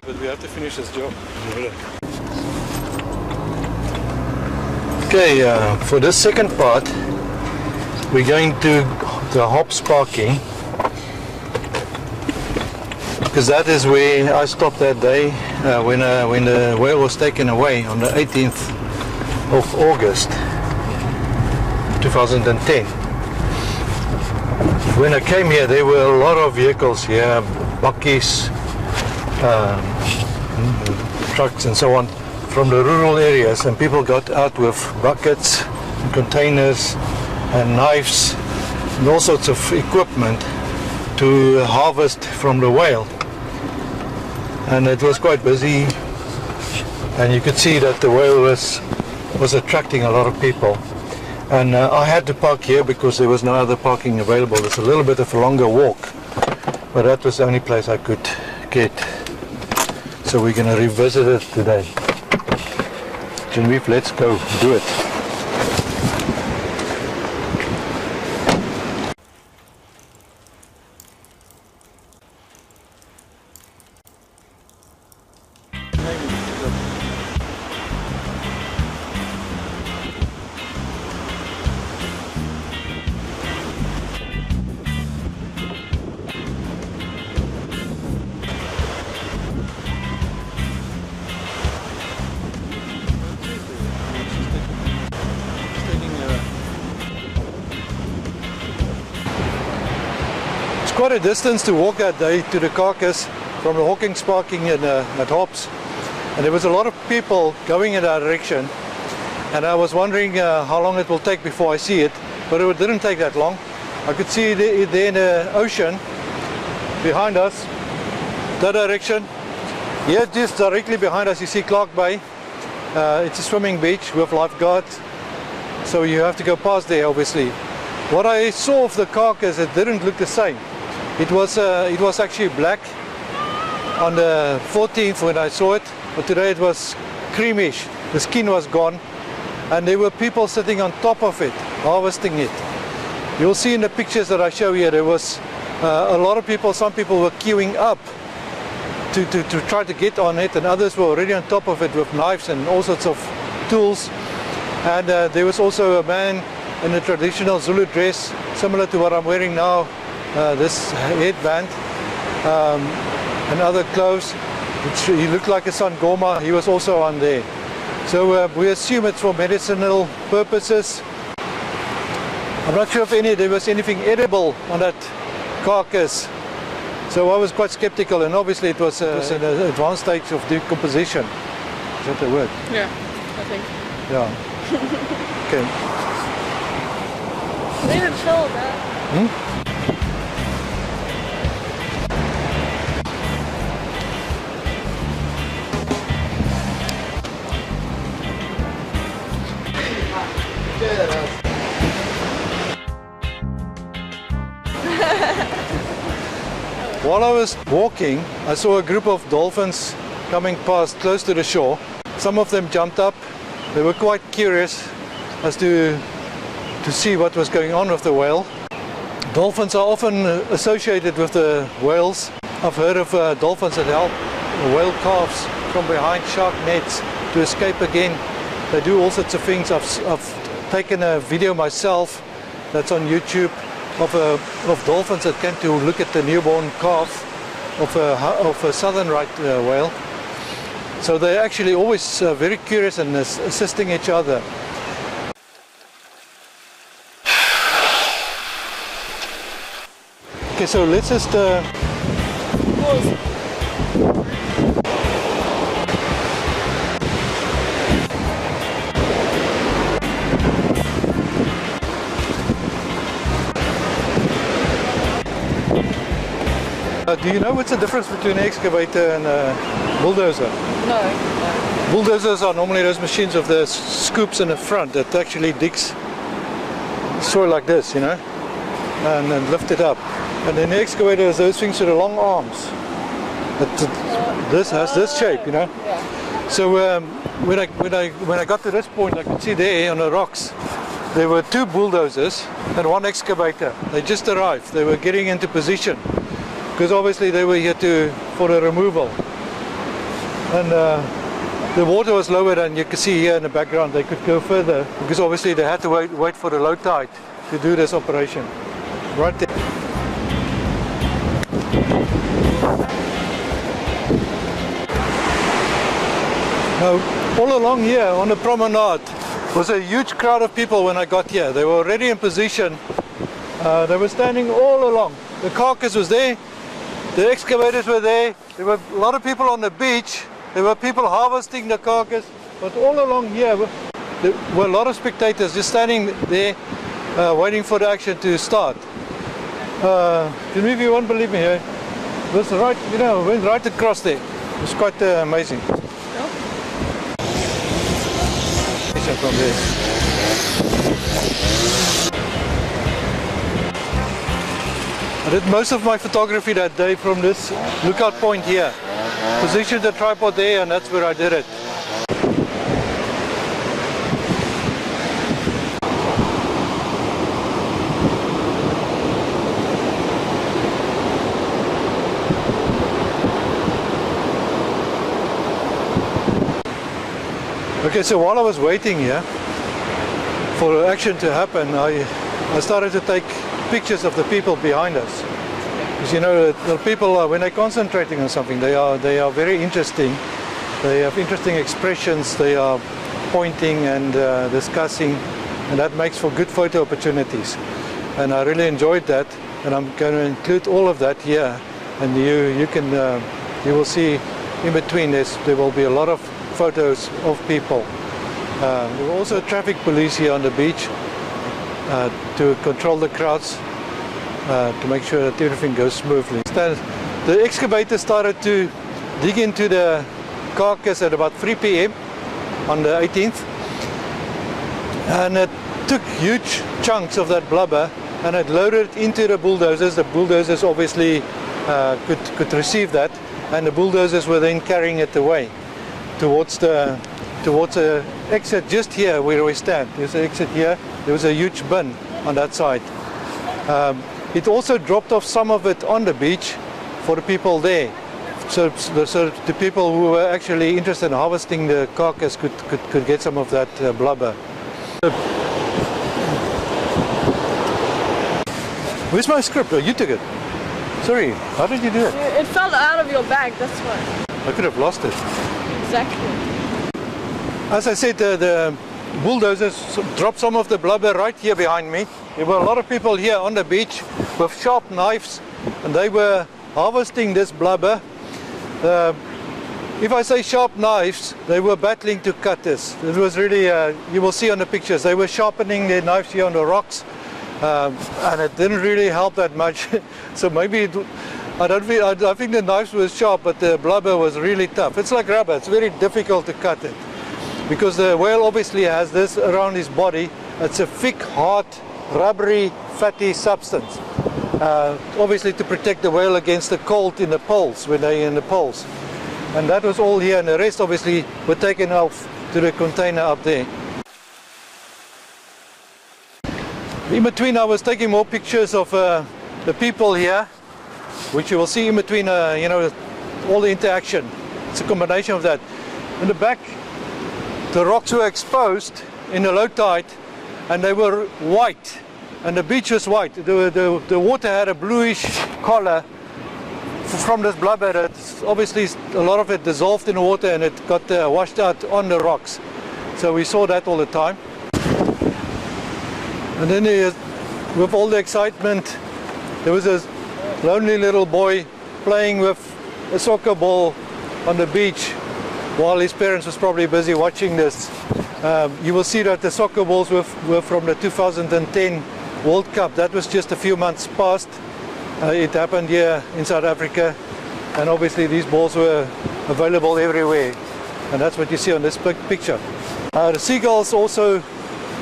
But we have to finish this job. Okay, for this second part, we're going to the hops parking, because that is where I stopped that day when the whale was taken away on the 18th of August 2010. When I came here, there were a lot of vehicles here, bakkies, trucks and so on, from the rural areas, and people got out with buckets, and containers and knives and all sorts of equipment to harvest from the whale. And it was quite busy, and you could see that the whale was attracting a lot of people. And I had to park here because there was no other parking available. It's a little bit of a longer walk, but that was the only place I could get. So we're going to revisit it today. Genevieve, let's go do it. Quite a distance to walk that day to the carcass from the Hawkins parking at Hops, and there was a lot of people going in that direction, and I was wondering how long it will take before I see it, but it didn't take that long. I could see it there in the ocean behind us, that direction. Here just directly behind us you see Clark Bay. It's a swimming beach with lifeguards, so you have to go past there obviously. What I saw of the carcass, it didn't look the same. It was actually black on the 14th when I saw it, but today it was creamish. The skin was gone, and there were people sitting on top of it, harvesting it. You'll see in the pictures that I show here, there was a lot of people. Some people were queuing up to try to get on it, and others were already on top of it with knives and all sorts of tools. And there was also a man in a traditional Zulu dress, similar to what I'm wearing now. This headband and other clothes, which he looked like a Sangoma. He was also on there. So we assume it's for medicinal purposes. I'm not sure if there was anything edible on that carcass. So I was quite skeptical, and obviously it was in an advanced stage of decomposition. Is that the word? Yeah, I think. Yeah. Okay. Leave it chill, man. While I was walking, I saw a group of dolphins coming past close to the shore. Some of them jumped up. They were quite curious as to see what was going on with the whale. Dolphins are often associated with the whales. I've heard of dolphins that help whale calves from behind shark nets to escape again. They do all sorts of things. I've taken a video myself that's on YouTube of dolphins that came to look at the newborn calf of a southern right whale. So they're actually always very curious and assisting each other. Okay, so let's just Pause. Do you know what's the difference between an excavator and a bulldozer? No. Bulldozers are normally those machines with the scoops in the front that actually digs soil like this, you know, and then lift it up. And then the excavator is those things with the long arms. This has this shape, you know. Yeah. So when I got to this point, I could see there on the rocks there were two bulldozers and one excavator. They just arrived. They were getting into position because obviously they were here for the removal. and the water was lower than you can see here in the background. They could go further because obviously they had to wait for the low tide to do this operation. Right there. Now, all along here on the promenade was a huge crowd of people when I got here. They were already in position. They were standing all along. The carcass was there. The excavators were there. There were a lot of people on the beach. There were people harvesting the carcass. But all along here there were a lot of spectators just standing there waiting for the action to start. If you won't believe me, it was right, went right across there. It was quite amazing. From this. I did most of my photography that day from this lookout point here. Positioned the tripod there, and that's where I did it. Okay, so while I was waiting here for action to happen, I started to take pictures of the people behind us. Because the people, when they're concentrating on something, they are very interesting. They have interesting expressions. They are pointing and discussing, and that makes for good photo opportunities. And I really enjoyed that, and I'm going to include all of that here. And you will see in between this there will be a lot of photos of people. There were also traffic police here on the beach to control the crowds, to make sure that everything goes smoothly. The excavator started to dig into the carcass at about 3 p.m. on the 18th, and it took huge chunks of that blubber and it loaded it into the bulldozers. The bulldozers obviously could receive that, and the bulldozers were then carrying it away towards the exit just here where we stand. There's an exit here. There was a huge bin on that side. It also dropped off some of it on the beach for the people there. So the people who were actually interested in harvesting the carcass could get some of that blubber. Where's my script? Oh, you took it. Sorry, how did you do it? It fell out of your bag, that's why. I could have lost it. Exactly. As I said, the bulldozers dropped some of the blubber right here behind me. There were a lot of people here on the beach with sharp knives, and they were harvesting this blubber. If I say sharp knives, they were battling to cut this. It was really, you will see on the pictures, they were sharpening their knives here on the rocks, and it didn't really help that much. So maybe I think the knives were sharp, but the blubber was really tough. It's like rubber. It's very difficult to cut it because the whale obviously has this around his body. It's a thick, hard, rubbery, fatty substance. Obviously to protect the whale against the cold in the poles, when they're in the poles. And that was all here, and the rest obviously were taken off to the container up there. In between I was taking more pictures of the people here, which you will see in between, all the interaction. It's a combination of that. In the back, the rocks were exposed in the low tide, and they were white, and the beach was white. The water had a bluish color from this blubber. It's obviously a lot of it dissolved in the water, and it got washed out on the rocks. So we saw that all the time. And then with all the excitement, there was a lonely little boy playing with a soccer ball on the beach while his parents was probably busy watching this. You will see that the soccer balls were from the 2010 World Cup. That was just a few months past. It happened here in South Africa, and obviously these balls were available everywhere, and that's what you see on this picture. The seagulls also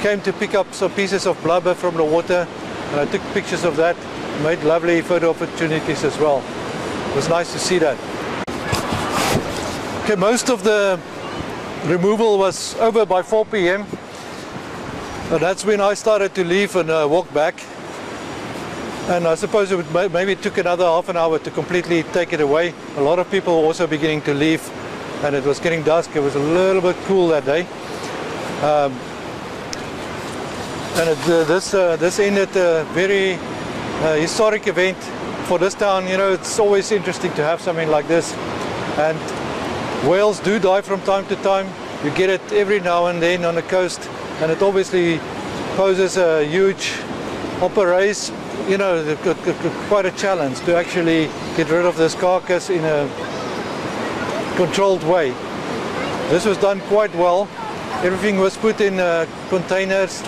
came to pick up some pieces of blubber from the water, and I took pictures of that. Made lovely photo opportunities as well. It was nice to see that. Okay, most of the removal was over by 4 p.m. and that's when I started to leave and walk back. And I suppose it would maybe took another half an hour to completely take it away. A lot of people were also beginning to leave and it was getting dusk. It was a little bit cool that day. And this ended a very historic event for this town. You know, it's always interesting to have something like this. And whales do die from time to time. You get it every now and then on the coast, and it obviously poses a huge operation, you know, quite a challenge to actually get rid of this carcass in a controlled way. This was done quite well. Everything was put in containers,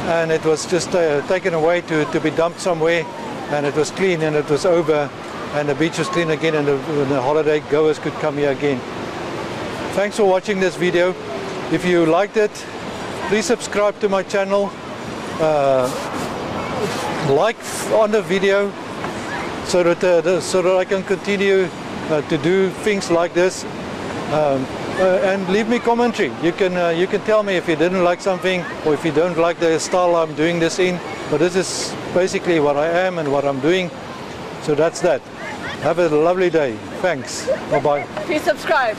and it was just taken away to be dumped somewhere, and it was clean and it was over, and the beach was clean again, and the holiday goers could come here again. Thanks for watching this video. If you liked it, please subscribe to my channel, like on the video, so that I can continue to do things like this, and leave me commentary. You can tell me if you didn't like something, or if you don't like the style I'm doing this in. But this is basically what I am and what I'm doing. So that's that. Have a lovely day. Thanks. Bye bye. Please subscribe.